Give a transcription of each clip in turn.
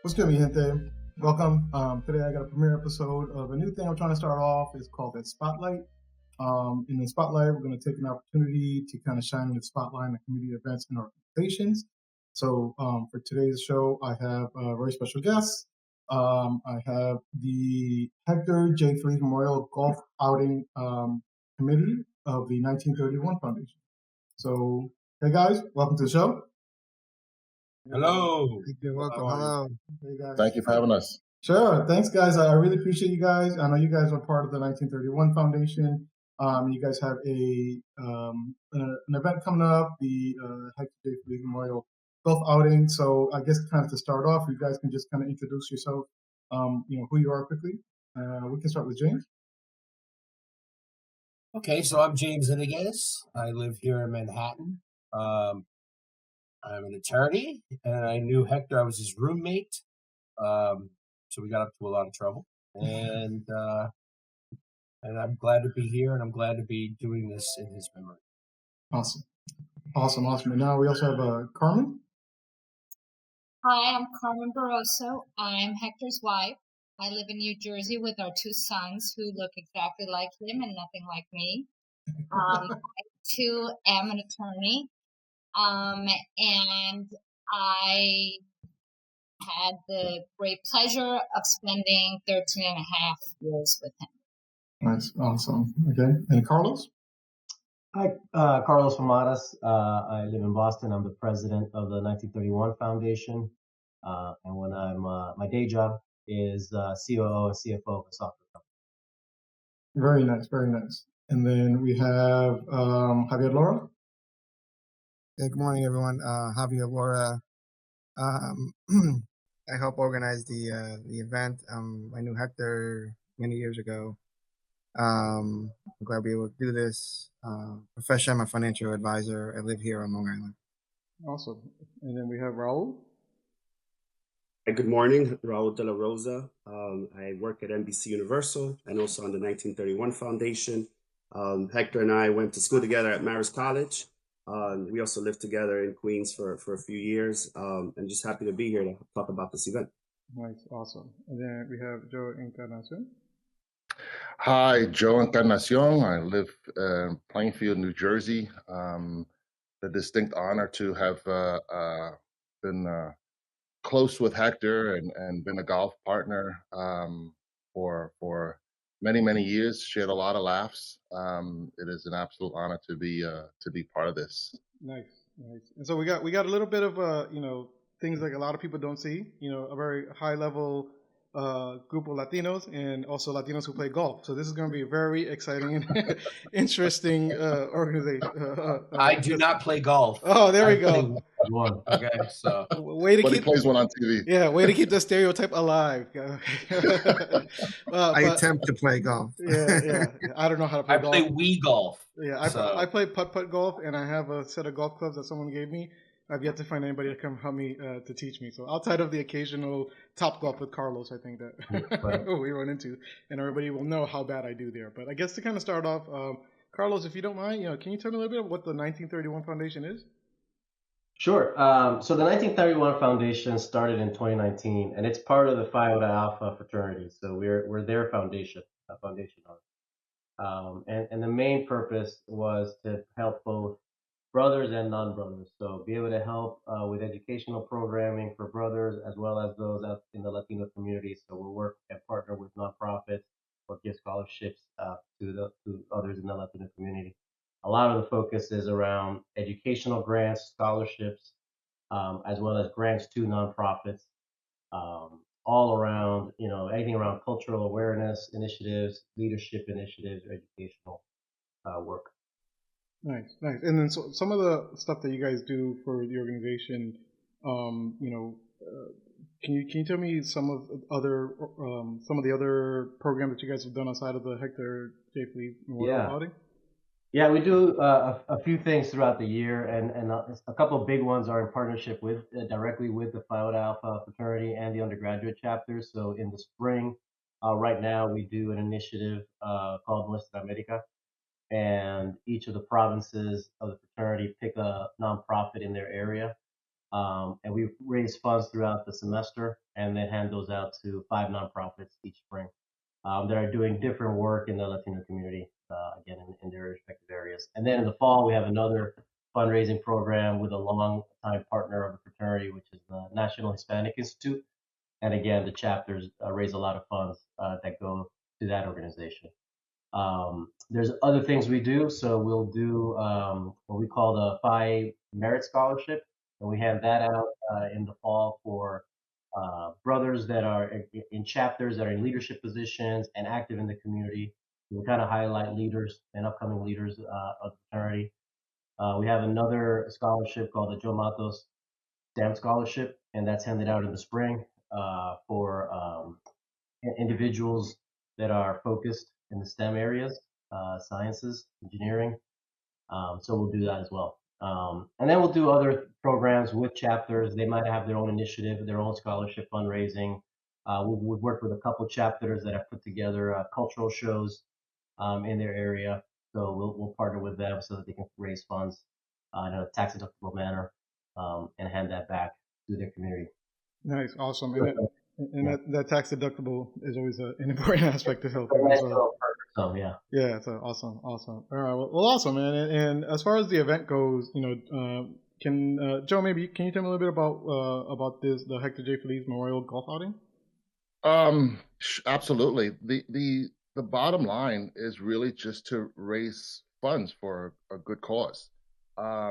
What's good, mi gente? Welcome. Today I got a premiere episode of a new thing I'm trying to start off. It's called Espotlight. In the Spotlight, we're going to take an opportunity to kind of shine the spotlight on community events and organizations. So for today's show, I have a very special guest. I have the Hector Feliz Memorial Golf Outing Committee of the 1931 Foundation. So, hey guys, welcome to the show. Hello. You're welcome. Hello. Hey guys. Thank you for having us. Sure. Thanks, guys. I really appreciate you guys. I know you guys are part of the 1931 Foundation. You guys have an event coming up, the Hector Feliz Memorial Golf Outing. So I guess kind of to start off, you guys can just kind of introduce yourself, who you are quickly. We can start with James. Okay, so I'm James Iniguez. I live here in Manhattan. I'm an attorney, and I knew Hector. I was his roommate, so we got up to a lot of trouble. And I'm glad to be here, and I'm glad to be doing this in his memory. Awesome. And now we also have Carmen. Hi, I'm Carmen Barroso. I'm Hector's wife. I live in New Jersey with our two sons who look exactly like him and nothing like me. I too am an attorney. And I had the great pleasure of spending 13 and a half years with him. Nice. Awesome. Okay. And Carlos? Hi, Carlos Famadas. I live in Boston. I'm the president of the 1931 Foundation. And when I'm, my day job is COO and CFO of a software company. Very nice. And then we have Javier, Lora. Hey, good morning, everyone. Javier, Lora. I helped organize the event. I knew Hector many years ago. I'm glad to be able to do this. Profession, I'm a financial advisor. I live here on Long Island. Awesome. And then we have Raul. Hi, good morning, Raul de la Rosa. I work at NBC Universal and also on the 1931 Foundation. Hector and I went to school together at Marist College. We also lived together in Queens for a few years, and just happy to be here to talk about this event. Nice, awesome. And then we have Joe Encarnacion. Hi, Joe Encarnacion. I live in Plainfield, New Jersey. The distinct honor to have been close with Hector and been a golf partner for many years. Shared a lot of laughs. It is an absolute honor to be part of this. Nice. And so we got a little bit of things like a lot of people don't see. A very high level group of Latinos and also Latinos who play golf. So this is going to be a very exciting and interesting organization. I do not play golf. Oh, there we go. Okay, so way to But keep, he plays one on TV. Yeah, way to keep the stereotype alive. I attempt to play golf. Yeah. I don't know how to play golf. I play Wii golf. Yeah, I play putt golf, and I have a set of golf clubs that someone gave me. I've yet to find anybody to come help me to teach me. So outside of the occasional top golf with Carlos, I think that we run into, and everybody will know how bad I do there. But I guess to kind of start off, Carlos, if you don't mind, can you tell me a little bit of what the 1931 Foundation is? Sure. So the 1931 Foundation started in 2019, and it's part of the Phi Iota Alpha Fraternity. So we're their foundation arm. And the main purpose was to help both brothers and non-brothers. So be able to help with educational programming for brothers as well as those out in the Latino community. So we'll work and partner with nonprofits or give scholarships to others in the Latino community. A lot of the focus is around educational grants, scholarships, as well as grants to nonprofits, all around, anything around cultural awareness initiatives, leadership initiatives, or educational work. Nice. And then so some of the stuff that you guys do for the organization, can you tell me some of the other programs that you guys have done outside of the Hector Feliz Memorial outing? Yeah, we do a few things throughout the year, and a couple of big ones are in partnership with directly with the Phi Iota Alpha Fraternity and the undergraduate chapters. So in the spring, right now we do an initiative called Nuestra America, and each of the provinces of the fraternity pick a nonprofit in their area And we raise funds throughout the semester and then hand those out to 5 nonprofits each spring that are doing different work in the Latino community, again, in their respective areas. And then in the fall, we have another fundraising program with a long-time partner of the fraternity, which is the National Hispanic Institute. And again, the chapters raise a lot of funds that go to that organization. There's other things we do. So we'll do what we call the Phi Merit Scholarship, and we hand that out in the fall for brothers that are in chapters that are in leadership positions and active in the community. We kind of highlight leaders and upcoming leaders of the fraternity. We have another scholarship called the Joe Matos STEM Scholarship, and that's handed out in the spring for individuals that are focused in the STEM areas, sciences, engineering. So we'll do that as well. And then we'll do other programs with chapters. They might have their own initiative, their own scholarship fundraising. We've worked with a couple chapters that have put together cultural shows in their area. So we'll partner with them so that they can raise funds in a tax deductible manner and hand that back to their community. Nice, awesome. And that tax deductible is always an important aspect to health. So yeah. Yeah, so awesome. All right, well, awesome, man. And as far as the event goes, can Joe, maybe can you tell me a little bit about the Hector J. Feliz Memorial Golf Outing? Absolutely. The bottom line is really just to raise funds for a good cause. I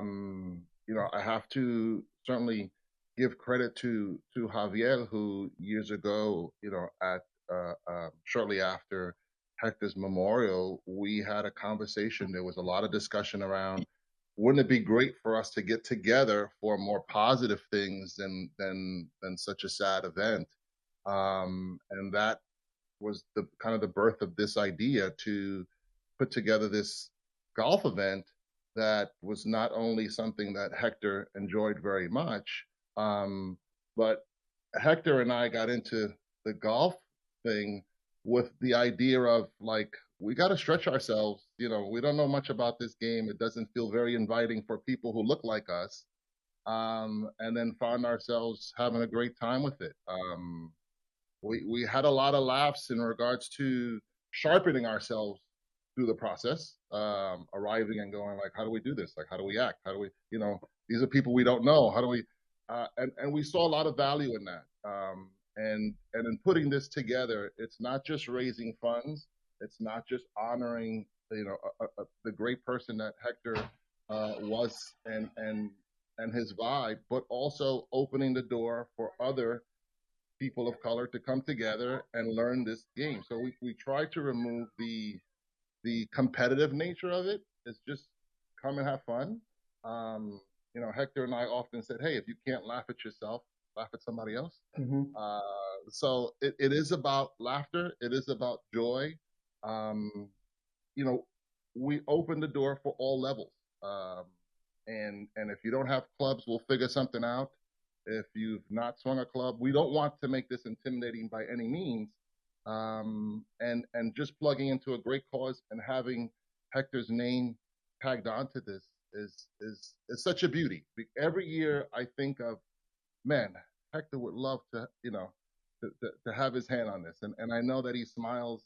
have to certainly give credit to Javier, who years ago, at shortly after Hector's memorial, we had a conversation. There was a lot of discussion around, wouldn't it be great for us to get together for more positive things than such a sad event? And that was the kind of the birth of this idea to put together this golf event that was not only something that Hector enjoyed very much, but Hector and I got into the golf thing with the idea of, like, we got to stretch ourselves. We don't know much about this game. It doesn't feel very inviting for people who look like us. And then found ourselves having a great time with it. We had a lot of laughs in regards to sharpening ourselves through the process, arriving and going, like, how do we do this? Like, how do we act? How do we, these are people we don't know. How do we, and we saw a lot of value in that. And in putting this together, it's not just raising funds. It's not just honoring, the great person that Hector was and his vibe, but also opening the door for other people of color to come together and learn this game. So we try to remove the competitive nature of it. It's just come and have fun. Hector and I often said, hey, if you can't laugh at yourself, laugh at somebody else. Mm-hmm. So it is about laughter. It is about joy. We open the door for all levels. And if you don't have clubs, we'll figure something out. If you've not swung a club, we don't want to make this intimidating by any means. And just plugging into a great cause and having Hector's name tagged onto this is such a beauty. Every year I think of, man, Hector would love to, to have his hand on this. And I know that he smiles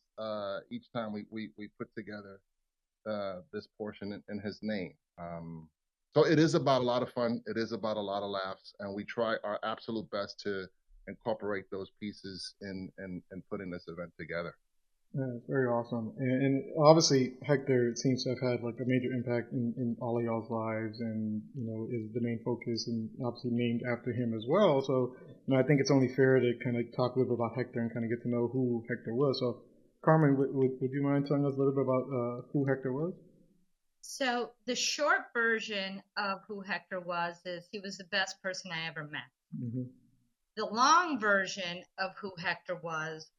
each time we put together this portion in his name. So it is about a lot of fun. It is about a lot of laughs, and we try our absolute best to incorporate those pieces in putting this event together. Yeah, it's very awesome. And obviously Hector seems to have had like a major impact in all of y'all's lives, and is the main focus, and obviously named after him as well. So I think it's only fair to kind of talk a little bit about Hector and kind of get to know who Hector was. So Carmen, would you mind telling us a little bit about who Hector was? So the short version of who Hector was is he was the best person I ever met. Mm-hmm. The long version of who Hector was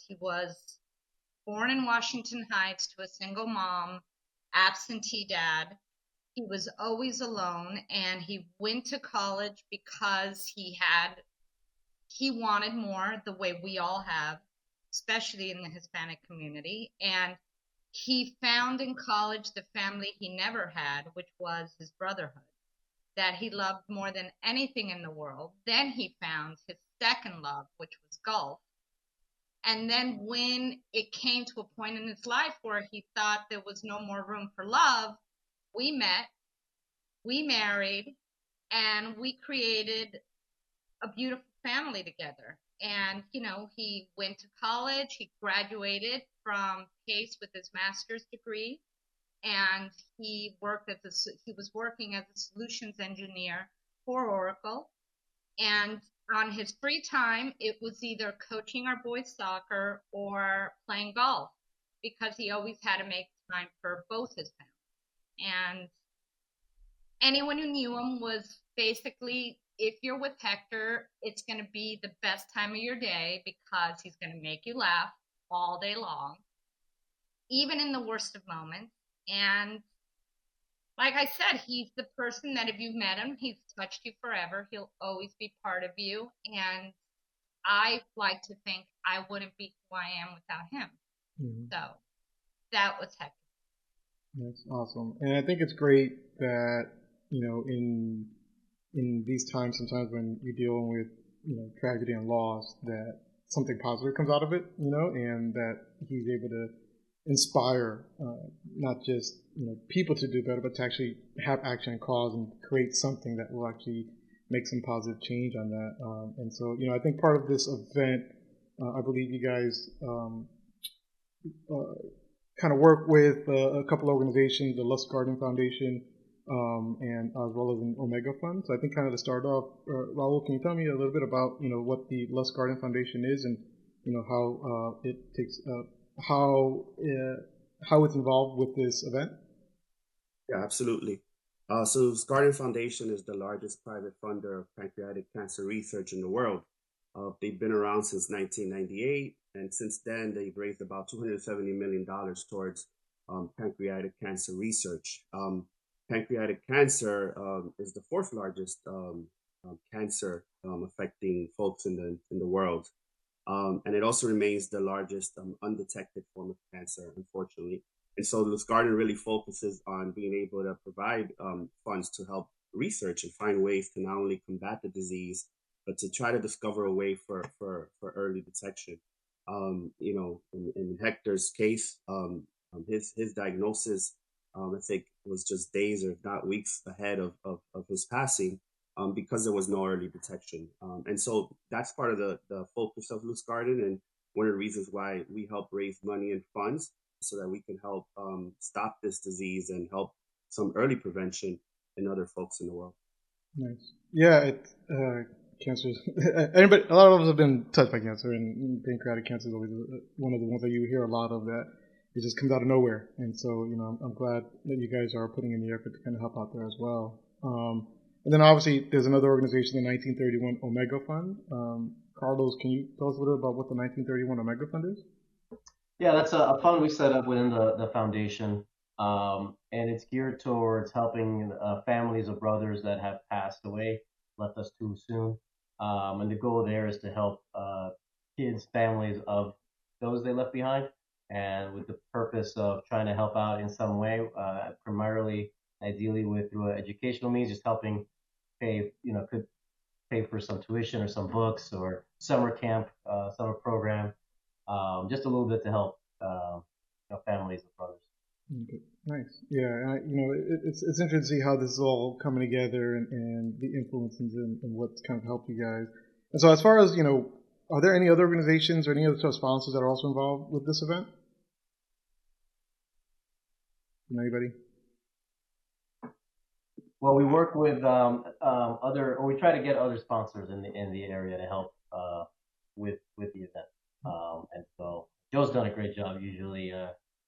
he was born in Washington Heights to a single mom, absentee dad. He was always alone, and he went to college because he wanted more, the way we all have, especially in the Hispanic community. And he found in college the family he never had, which was his brotherhood. that he loved more than anything in the world. Then he found his second love, which was golf. And then when it came to a point in his life where he thought there was no more room for love, we met, we married, and we created a beautiful family together. And, he went to college, he graduated from Pace with his master's degree, and he was working as a solutions engineer for Oracle. And on his free time, it was either coaching our boys soccer or playing golf, because he always had to make time for both his family. And anyone who knew him was basically, if you're with Hector, it's going to be the best time of your day, because he's going to make you laugh all day long, even in the worst of moments. And like I said, he's the person that if you've met him, he's touched you forever. He'll always be part of you. And I like to think I wouldn't be who I am without him. Mm-hmm. So that was Hector. That's awesome. And I think it's great that, in these times, sometimes when you're dealing with, tragedy and loss, that something positive comes out of it, and that he's able to inspire not just people to do better, but to actually have action and cause and create something that will actually make some positive change on that. And so, I think part of this event, I believe you guys kind of work with a couple of organizations, the Lustgarten Foundation, and as well as an Omega Fund. So I think kind of to start off, Raul, can you tell me a little bit about what the Lustgarten Foundation is, and how it takes how it's involved with this event? Yeah, absolutely. So Lustgarten Foundation is the largest private funder of pancreatic cancer research in the world. They've been around since 1998, and since then they've raised about $270 million towards pancreatic cancer research. Pancreatic cancer is the fourth largest cancer affecting folks in the world. And it also remains the largest undetected form of cancer, unfortunately. And so Lustgarten really focuses on being able to provide funds to help research and find ways to not only combat the disease, but to try to discover a way for early detection. In Hector's case, his diagnosis, I think, was just days or if not weeks ahead of his passing. Because there was no early detection. And so that's part of the focus of Lustgarten, and one of the reasons why we help raise money and funds so that we can help stop this disease and help some early prevention in other folks in the world. Nice. Yeah, cancer. Anybody, a lot of us have been touched by cancer, and pancreatic cancer is always one of the ones that you hear a lot of, that it just comes out of nowhere. And so, I'm glad that you guys are putting in the effort to kind of help out there as well. And then obviously there's another organization, the 1931 Omega Fund. Carlos, can you tell us a little bit about what the 1931 Omega Fund is? Yeah, that's a fund we set up within the foundation, and it's geared towards helping families of brothers that have passed away, left us too soon. And the goal there is to help kids, families of those they left behind, and with the purpose of trying to help out in some way, primarily, ideally through educational means, just helping could pay for some tuition or some books or summer camp, summer program, just a little bit to help families and brothers. Okay. Nice. Yeah, it's interesting to see how this is all coming together, and the influences and what's kind of helped you guys. And so, as far as are there any other organizations or any other sponsors that are also involved with this event? Anybody? Well, we work with we try to get other sponsors in the area to help with the event. And so Joe's done a great job usually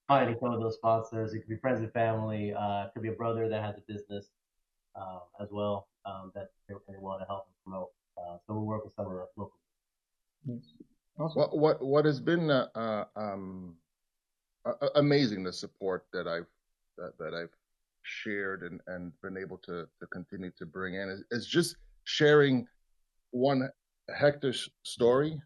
finding some of those sponsors. It could be friends and family. It could be a brother that has a business as well that they want to help and promote. So we work with some of the local. Yes. Awesome. What has been amazing, the support that I've shared and been able to continue to bring in is just sharing one Hector's story,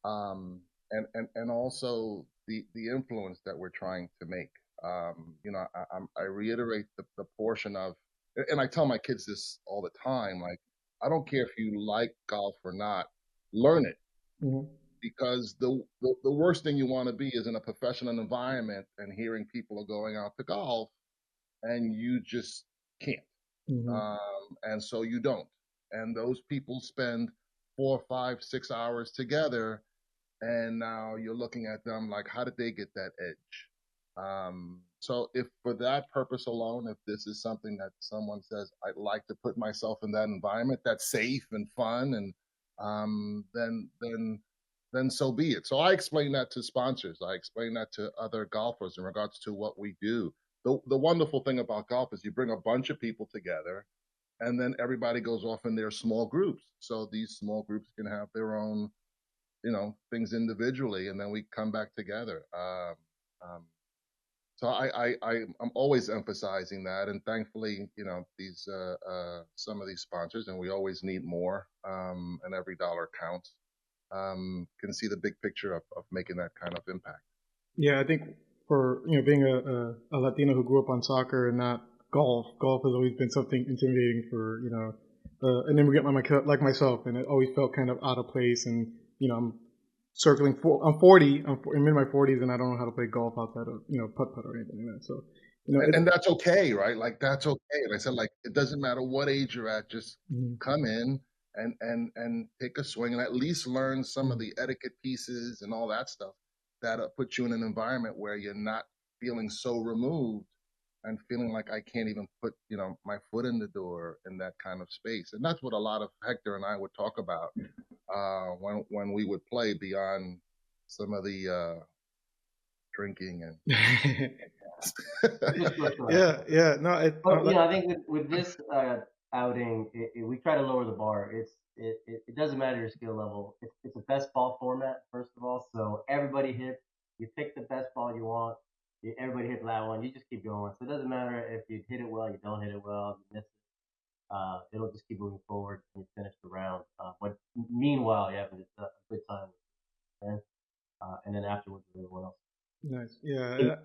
and also the influence that we're trying to make. I reiterate the portion of and I tell my kids this all the time, like, I don't care if you like golf or not, learn it. Mm-hmm. Because the worst thing you want to be is in a professional environment and hearing people are going out to golf and you just can't. Mm-hmm. And so you don't. And those people spend 4, 5, 6 hours together, and now you're looking at them like, how did they get that edge? So if for that purpose alone, if this is something that someone says, I'd like to put myself in that environment that's safe and fun, and then so be it. So I explain that to sponsors. I explain that to other golfers in regards to what we do. The wonderful thing about golf is you bring a bunch of people together, and then everybody goes off in their small groups. So these small groups can have their own, things individually, and then we come back together. So I'm always emphasizing that, and thankfully, these some of these sponsors, and we always need more, and every dollar counts. Can see the big picture of making that kind of impact. Yeah, I think for being a Latino who grew up on soccer and not golf, golf has always been something intimidating for an immigrant like myself, and it always felt kind of out of place. And I'm circling. I'm 40. I'm in my 40s, and I don't know how to play golf outside of putt putt or anything like that. So and that's okay, right? Like, that's okay. And I said, like, it doesn't matter what age you're at, just come in and take a swing and at least learn some of the etiquette pieces and all that stuff that put you in an environment where you're not feeling so removed and feeling like I can't even put my foot in the door in that kind of space. And that's what a lot of Hector and I would talk about when we would play, beyond some of the drinking and yeah, no, I think with this outing, we try to lower the bar. It doesn't matter your skill level. It's a best ball format, first of all. So everybody hits. You pick the best ball you want. Everybody hit that one. You just keep going. So it doesn't matter if you hit it well, you don't hit it well, you miss it. It'll just keep moving forward and you finish the round. But meanwhile, you have a good time with friends, and then afterwards with everyone else. Nice. Yeah.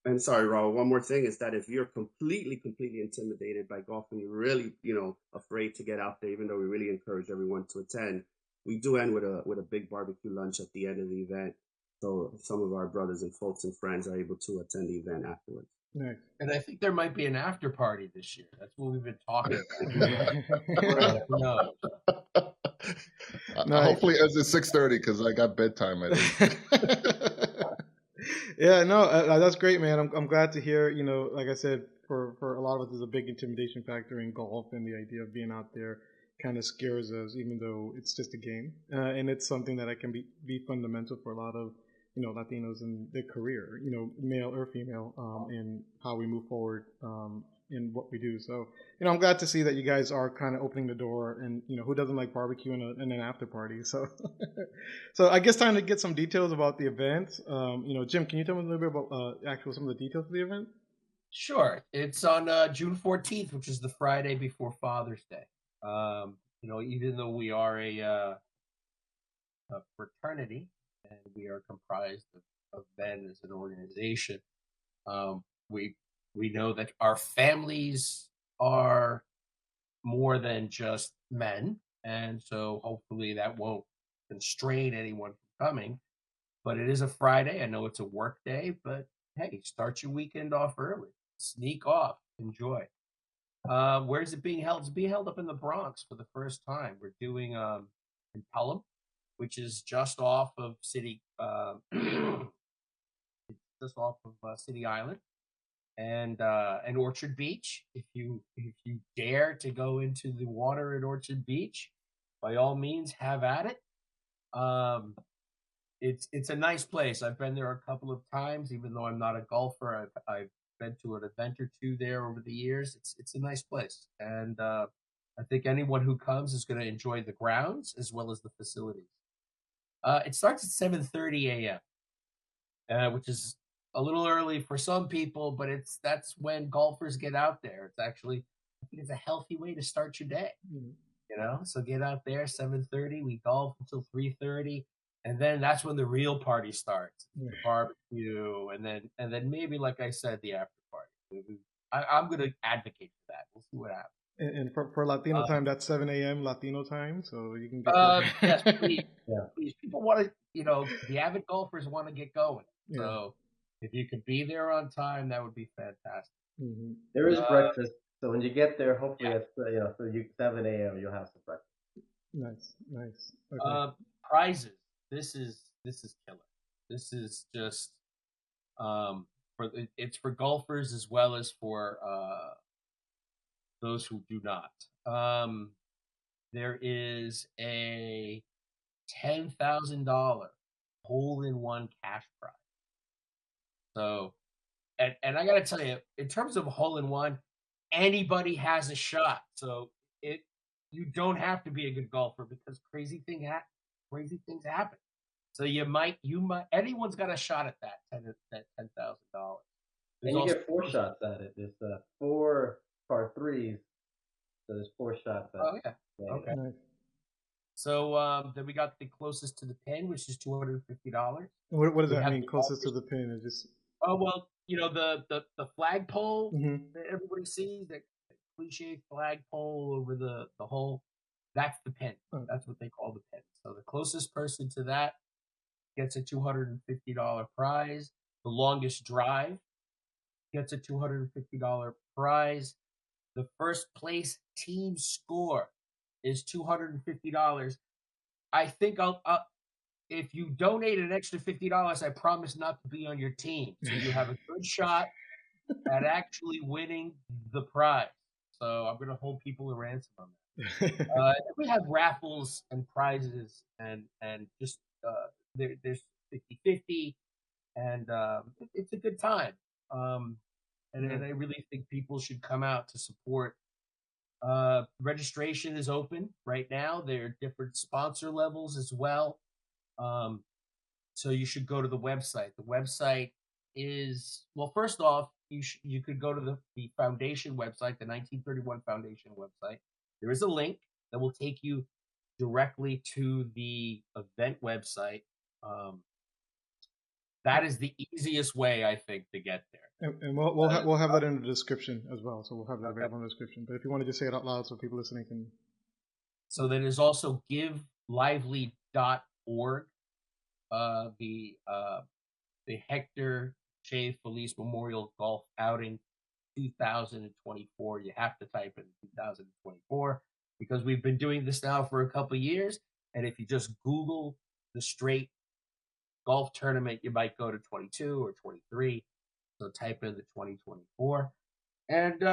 And sorry, Raul, one more thing is that if you're completely intimidated by golf and you're really, afraid to get out there, even though we really encourage everyone to attend, we do end with a big barbecue lunch at the end of the event. So some of our brothers and folks and friends are able to attend the event afterwards. Nice. And I think there might be an after party this year. That's what we've been talking about. Who knows? Nice. Hopefully it's at 6:30 because I got bedtime at 8. Yeah, no, that's great, man. I'm glad to hear. Like I said, for a lot of us, there's a big intimidation factor in golf, and the idea of being out there kind of scares us, even though it's just a game, and it's something that can be fundamental for a lot of Latinos in their career, male or female, in how we move forward in what we do. So I'm glad to see that you guys are kind of opening the door, and who doesn't like barbecue and an after party? So so I guess time to get some details about the event. Jim, can you tell me a little bit about some of the details of the event? Sure. It's on June 14th, which is the Friday before Father's Day. Even though we are a fraternity and we are comprised of men as an organization, we know that our families are more than just men, and so hopefully that won't constrain anyone from coming. But it is a Friday. I know it's a work day, but hey, start your weekend off early. Sneak off. Enjoy. Where's it being held? It's being held up in the Bronx for the first time. We're doing in Pelham, which is just off of City, just off of City Island, and Orchard Beach. If you dare to go into the water at Orchard Beach, by all means, have at it. It's a nice place. I've been there a couple of times, even though I'm not a golfer. I've been to an event or two there over the years. It's a nice place, and I think anyone who comes is going to enjoy the grounds as well as the facilities. It starts at 7:30 a.m., which is a little early for some people, but that's when golfers get out there. I think it's a healthy way to start your day. So get out there 7:30. We golf until 3:30. And then that's when the real party starts, the barbecue, and then maybe, like I said, the after party. I'm going to advocate for that. We'll see what happens. And for Latino time, that's 7 a.m. Latino time, so you can get Yes, please, Yeah. please. People want to, the avid golfers want to get going. Yeah. So if you could be there on time, that would be fantastic. Mm-hmm. There is breakfast, so when you get there, hopefully Yeah. it's so you 7 a.m. you'll have some breakfast. Nice. Okay. Prizes. This is killer. This is just it's for golfers as well as for those who do not. There is a $10,000 hole-in-one cash prize. So, and I got to tell you, in terms of hole-in-one, anybody has a shot. So you don't have to be a good golfer because crazy things happen. So you might anyone's got a shot at that $10,000. And you get 4 shots at it. There's 4 par 3s, so there's 4 shots at Oh it. yeah. Okay. Nice. So then we got the closest to the pin, which is $250. What does We that have mean? the Closest to the pin is just. Oh well, the flagpole Mm-hmm. that everybody sees, that cliche flagpole over the hole, that's the pin. Oh. That's what they call the pin. So the closest person to that gets a $250 prize. The longest drive gets a $250 prize. The first place team score is $250. I think if you donate an extra $50, I promise not to be on your team. So you have a good shot at actually winning the prize. So I'm going to hold people to ransom on that. We have raffles and prizes, and just there's 50-50, and it's a good time. And I really think people should come out to support. Registration is open right now. There are different sponsor levels as well. So you should go to the website. The website is, well, first off, you could go to the foundation website, the 1931 Foundation website. There is a link that will take you directly to the event website. That is the easiest way, I think, to get there. And we'll have that in the description as well. So we'll have that available in the description. But if you want to just say it out loud so people listening can. So there is also givelively.org. The Hector Feliz Memorial Golf Outing 2024. You have to type in 2024 because we've been doing this now for a couple of years. And if you just Google the straight golf tournament, you might go to 22 or 23. So type in the 2024. And,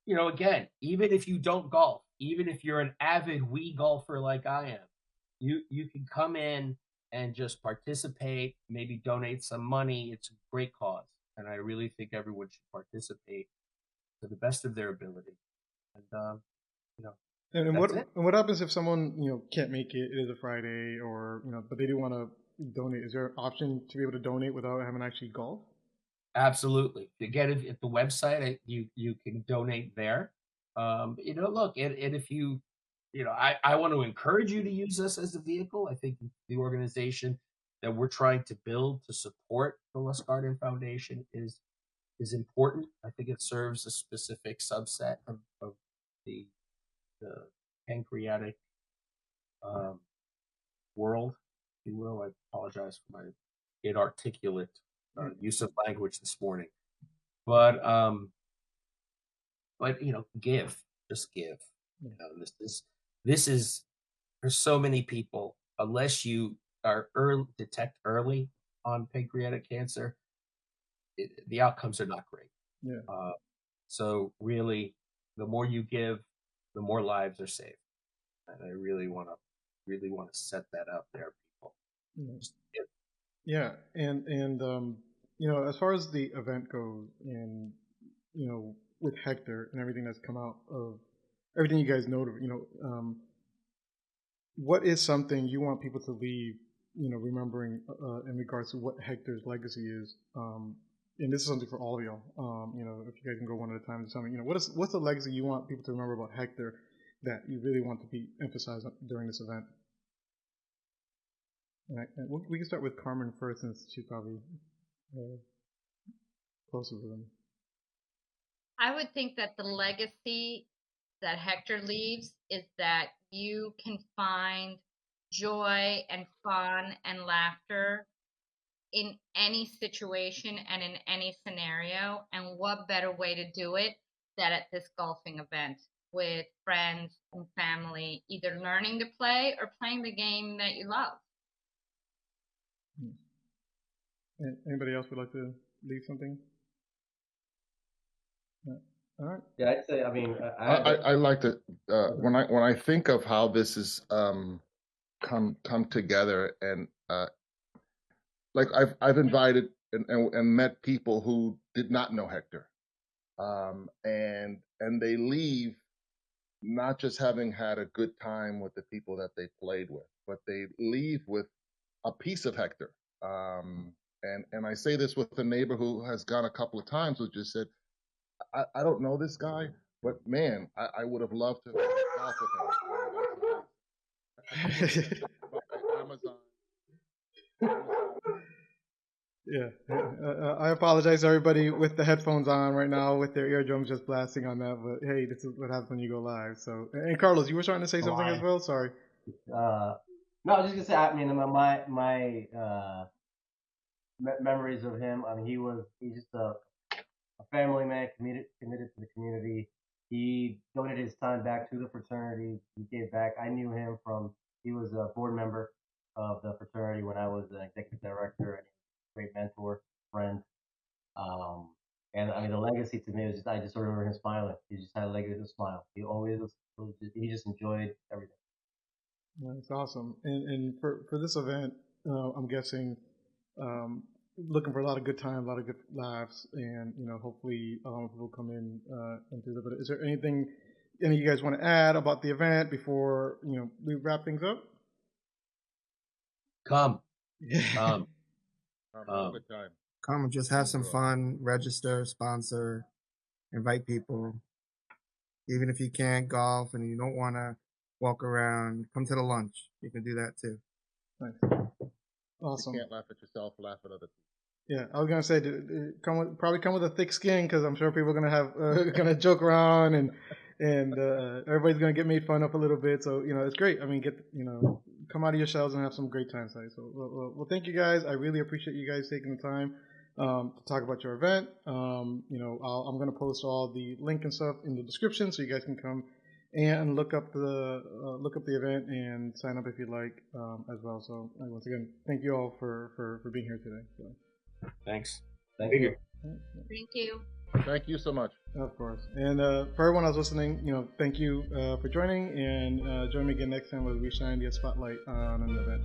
again, even if you don't golf, even if you're an avid Wii golfer like I am, you can come in and just participate, maybe donate some money. It's a great cause. And I really think everyone should participate to the best of their ability. And, And what happens if someone can't make it? It is a Friday, or but they do want to donate. Is there an option to be able to donate without having to actually golf? Absolutely. Again, at the website, you can donate there. Look, and if you, I want to encourage you to use us as a vehicle. I think the organization that we're trying to build to support the Lustgarten Foundation is important. I think it serves a specific subset of the pancreatic world, if you will. I apologize for my inarticulate use of language this morning, but just give. This is for so many people. Unless you are detect early on pancreatic cancer, the outcomes are not great. Yeah. So really, the more you give, the more lives are saved. And I really want to set that out there, people. Just give. Yeah, and as far as the event goes, and with Hector and everything that's come out of everything you guys know, what is something you want people to leave, remembering in regards to what Hector's legacy is? And this is something for all of y'all. If you guys can go one at a time to tell me, what's the legacy you want people to remember about Hector that you really want to be emphasized during this event? And we can start with Carmen first, since she's probably closer to them. I would think that the legacy that Hector leaves is that you can find joy and fun and laughter in any situation and in any scenario. And what better way to do it than at this golfing event with friends and family, either learning to play or playing the game that you love. Anybody else would like to leave something? Yeah. All right. Yeah, I'd say. I mean, I like to when I think of how this is come together, and like I've invited and met people who did not know Hector, and they leave not just having had a good time with the people that they played with, but they leave with a piece of Hector. And I say this with a neighbor who has gone a couple of times, who just said, I don't know this guy, but man, I would have loved to golf with him. Amazon. Yeah. I apologize to everybody with the headphones on right now, with their eardrums just blasting on that. But hey, this is what happens when you go live. So, and Carlos, you were trying to say something as well. Sorry. No, I was just gonna say. I mean, my memories of him. I mean, he's just a family man, committed to the community. He donated his time back to the fraternity. He gave back. I knew him he was a board member of the fraternity when I was an executive director, and a great mentor, friend. And I mean, the legacy to me was just, I just remember him smiling. He just had a legacy smile. He always he just enjoyed everything. That's awesome. And for this event, I'm guessing, looking for a lot of good time, a lot of good laughs, and hopefully people come in and do that. But is there anything any of you guys want to add about the event before we wrap things up? Come. Have a good time. Come and just have some fun. Register, sponsor, invite people. Even if you can't golf and you don't want to walk around, come to the lunch. You can do that too. Nice. Awesome. You can't laugh at yourself, laugh at other people. Yeah, I was gonna say, probably come with a thick skin, because I'm sure people are gonna joke around, and everybody's gonna get made fun of a little bit. So it's great. I mean, come out of your shells and have some great time tonight. So well, thank you guys. I really appreciate you guys taking the time to talk about your event. I'm gonna post all the link and stuff in the description, so you guys can come and look up the event and sign up if you'd like as well. So once again, thank you all for being here today. So. Thanks. Thank you. Thank you. Thank you so much. Of course. And for everyone else listening, thank you for joining, and join me again next time as we shine the spotlight on an event.